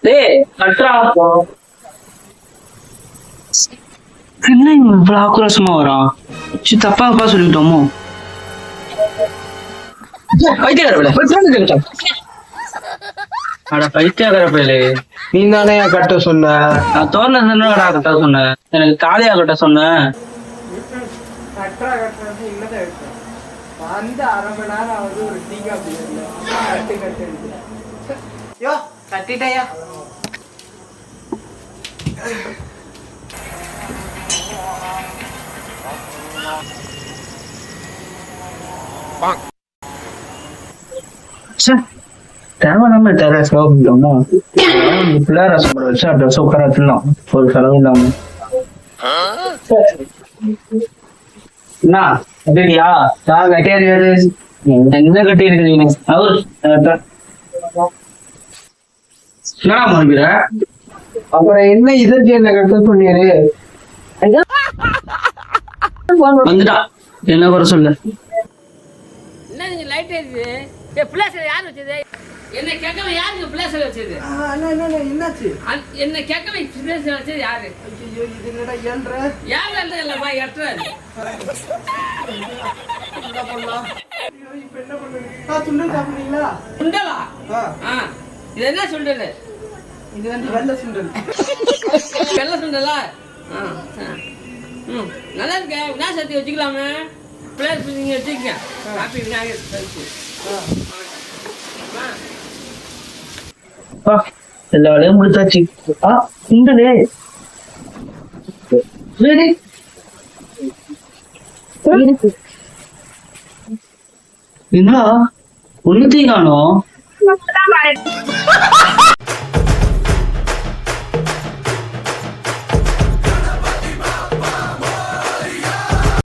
டேய் கட்றா என்ன இவ்வளவு ஆக்ரோஷமா வரான் தப்பா சொல்லிட்டோமோ பைத்தியாகரப்பே நீ தானே கட்ட சொன்ன நான் தோரணா கட்ட சொன்னேன் எனக்கு காலியா கட்ட சொன்னேன் கட்டிட்டயா தேவையில்லாம டெரஸ் சாப்பிட்டோம்னா பிள்ளையார சாப்பிட வச்சு ட்ரெஸ் உட்கார வச்சிடலாம் ஒரு செலவு இல்லாம என்ன கட்டியா கட்டியாரு என்ன கட்டி இருக்கிறீங்க அவரு என்னடா மறுபிற அப்புறம் என்ன இதற்கு என்ன கட்ட சொன்னீரு வந்துட்டா என்ன குறை சொல்லு என்ன நீங்க லைட் எரியுது பிளாஸ் யார் வச்சது என்ன கேட்கவே யாருக்கு பிளாஸ் வச்சது என்னாச்சு என்ன கேட்கவே பிளாஸ் வச்சது யாரு ஐயோ இது என்னடா ஏன்ற யார் அந்த இல்லப்பா எட்டுறாரு இப்ப என்ன பண்றது சுண்டல் சாப்பிடுறீங்களா சுண்டலா இது என்ன சுண்டல் இது வந்து வெள்ளை சுண்டல் வெள்ளை சுண்டலா நல்லா இருக்க விநாயகர் சதுர்த்தி வச்சுக்கலாமே பிளேஸ் நீங்க வச்சுக்கங்க ஹாப்பி விநாயகர் சதுர்த்தி எல்லா வேலையும் முடிச்சாச்சு சுண்டலே என்னடா ஒண்ணுத்தையும் காணோம்